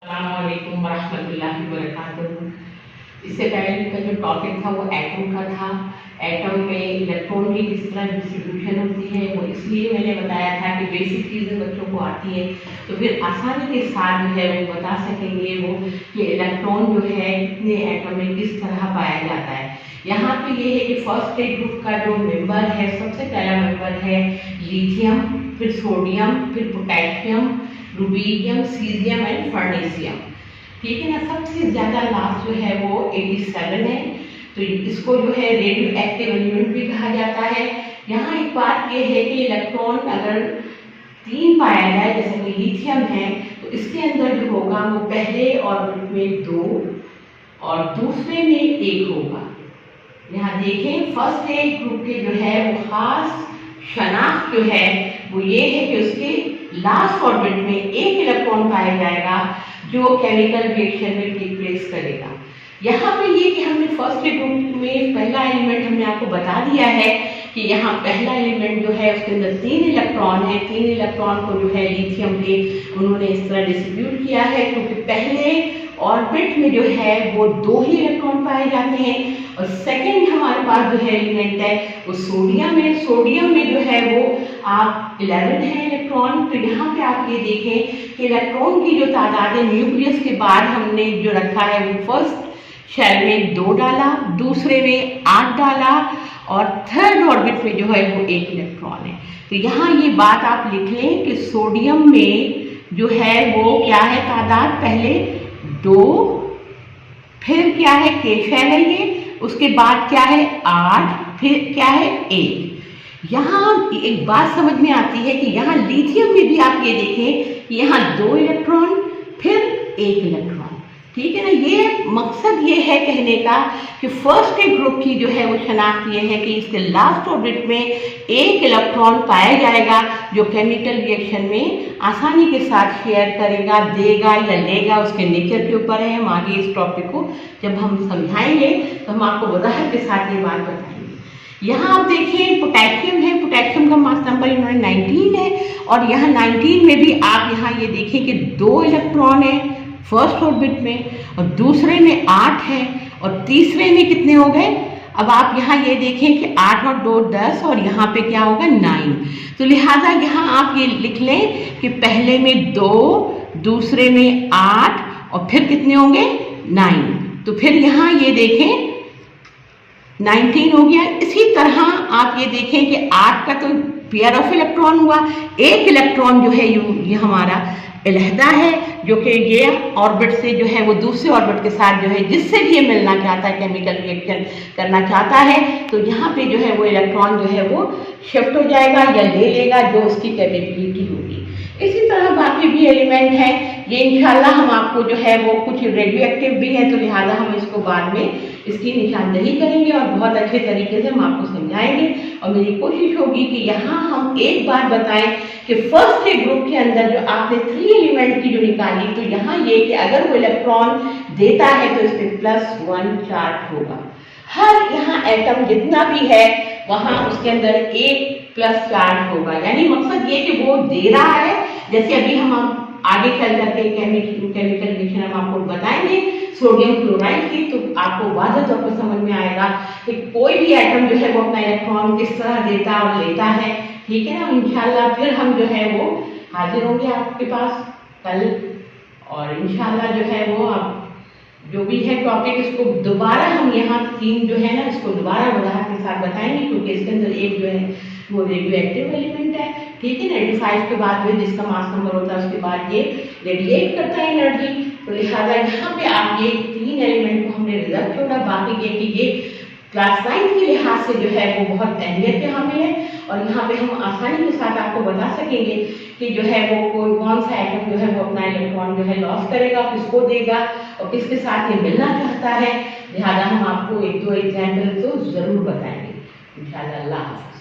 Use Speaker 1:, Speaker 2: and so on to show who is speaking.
Speaker 1: अस्सलामुअलैकुम वरहमतुल्लाहि वबरकातुहू। इससे पहले का जो टॉपिक था वो एटम का था। एटम में इलेक्ट्रॉन की किस तरह डिस्ट्रीब्यूशन होती है वो इसलिए मैंने बताया था कि बेसिक चीज़ें बच्चों को आती है तो फिर आसानी के साथ जो है वो बता सकेंगे वो कि इलेक्ट्रॉन जो है कितने एटम में किस तरह पाया जाता है। यहाँ पे ये है कि फर्स्ट ग्रुप का जो मेंबर है, सबसे पहला मेंबर है लिथियम, फिर सोडियम, फिर पोटेशियम, रुबीडियम, सीजियम एंड फर्नेसियम। ठीक है ना। सबसे ज़्यादा लास्ट जो है वो 87 है, तो इसको जो है रेडियो एक्टिव एलिमेंट भी कहा जाता है। यहाँ एक बात ये है कि इलेक्ट्रॉन अगर 3 पाया जाए, जैसे कि लिथियम है, तो इसके अंदर जो होगा वो पहले ऑर्बिट में 2 और दूसरे में 1 होगा। यहाँ देखें फर्स्ट ग्रुप के जो है वो खास शनाख्त जो है वो ये है कि उसके लास्ट ऑर्बिट में 1 इलेक्ट्रॉन पाया जाएगा जो केमिकल रिएक्शन में टेक प्लेस करेगा। यहाँ पे ये कि हमने फर्स्ट ग्रुप में पहला एलिमेंट हमने आपको बता दिया है कि यहाँ पहला एलिमेंट जो है उसके अंदर 3 इलेक्ट्रॉन है। 3 इलेक्ट्रॉन को जो है लिथियम के उन्होंने इस तरह डिस्ट्रीब्यूट किया है क्योंकि पहले ऑर्बिट में जो है वो 2 ही इलेक्ट्रॉन पाए जाते हैं और सेकंड हमारे पास जो है एलिमेंट है वो सोडियम है। सोडियम में जो है वो आप 11 है इलेक्ट्रॉन। तो यहाँ पे आप ये देखें कि इलेक्ट्रॉन की जो तादाद है न्यूक्लियस के बाद हमने जो रखा है वो फर्स्ट शेल में 2 डाला, दूसरे में 8 डाला और थर्ड ऑर्बिट में जो है वो 1 इलेक्ट्रॉन है। तो यहाँ ये बात आप लिख लें कि सोडियम में जो है वो क्या है तादाद, पहले 2, फिर क्या है के शेल है ये, उसके बाद क्या है 8, फिर क्या है 1। यहाँ एक बात समझ में आती है कि यहाँ लिथियम में भी आप ये देखें कि यहाँ 2 इलेक्ट्रॉन फिर 1 इलेक्ट्रॉन। ठीक है ना। ये मकसद ये है कहने का कि फर्स्ट ग्रुप की जो है वो शनाख्त ये है कि इसके लास्ट ऑर्बिट में 1 इलेक्ट्रॉन पाया जाएगा जो केमिकल रिएक्शन में आसानी के साथ शेयर करेगा, देगा या लेगा, उसके नेचर के ऊपर है। हम आगे इस टॉपिक को जब हम समझाएंगे तो हम आपको वजाहत के साथ ये बात बताएंगे। यहाँ आप देखिए पोटेशियम है, पोटेशियम का मास नंबर इन्होंने 19 है और यहाँ 19 में भी आप यहाँ ये देखिए कि 2 इलेक्ट्रॉन है फर्स्ट ऑर्बिट में और दूसरे में 8 है और तीसरे में कितने हो गए। अब आप यहाँ ये देखें कि 8 और 2 10 और यहाँ पे क्या होगा 9। तो लिहाजा यहाँ आप ये लिख लें कि पहले में 2, दूसरे में 8 और फिर कितने होंगे 9। तो फिर यहाँ ये देखें 19 हो गया। इसी तरह आप ये देखें कि 8 का तो पेयर ऑफ इलेक्ट्रॉन हुआ, 1 इलेक्ट्रॉन जो है ये हमारा अलहदा है जो कि ये ऑर्बिट से जो है वो दूसरे ऑर्बिट के साथ जो है जिससे भी ये मिलना चाहता है, केमिकल रिएक्शन करना चाहता है, तो यहाँ पे जो है वो इलेक्ट्रॉन जो है वो शिफ्ट हो जाएगा या ले लेगा जो उसकी कैपेबिलिटी होगी। इसी तरह बाकी भी एलिमेंट है, ये इंशाल्लाह हम आपको जो है वो कुछ रेडियो एक्टिव भी है तो लिहाजा हम इसको बाद में इसकी निशानदही करेंगे और बहुत अच्छे तरीके से हम आपको समझाएंगे। और मेरी कोशिश होगी कि यहाँ हम एक बात बताएं कि फर्स्ट ग्रुप के अंदर जो आपने 3 एलिमेंट की जो निकाली, तो यहाँ ये कि अगर वो इलेक्ट्रॉन देता है तो इस पर +1 चार्ज होगा। हर यहाँ एटम जितना भी है वहाँ उसके अंदर 1 प्लस चार्ज होगा। यानी मकसद ये कि वो दे रहा है, जैसे अभी हम आगे चल करके केमिकल रिएक्शन हम आपको बताएंगे सोडियम क्लोराइड की, तो आपको वाज़ेह तौर पर समझ में आएगा कि कोई भी एटम जो है वो अपना इलेक्ट्रॉन किस तरह देता और लेता है। ठीक है ना। इंशाल्लाह फिर हम जो है वो हाजिर होंगे आपके पास कल और इंशाल्लाह जो है वो आप जो भी है टॉपिक इसको दोबारा हम यहाँ 3 जो है ना इसको दोबारा वजाहत के साथ बताएंगे क्योंकि इसके अंदर एक जो है वो रेडियो एक्टिव एलिमेंट है। ठीक है। 95 के बाद में जिसका मास नंबर होता है उसके बाद ये रेडिएट करता है एनर्जी। तो लिहाजा यहाँ पे आप ये 3 एलिमेंट को हमने रिजर्व छोड़ा। बाकी ये कि ये क्लास 9 के लिहाज से जो है वो बहुत अहमियत के हामिल है और यहाँ पे हम आसानी के साथ आपको बता सकेंगे कि जो है वो कौन सा एटम जो है वो अपना इलेक्ट्रॉन जो है लॉस करेगा, किसको देगा और किसके साथ ये मिलना चाहता है। लिहाजा हम आपको 1-2 एग्जाम्पल तो जरूर बताएंगे इंशाल्लाह। अल्लाह हाफ़िज़।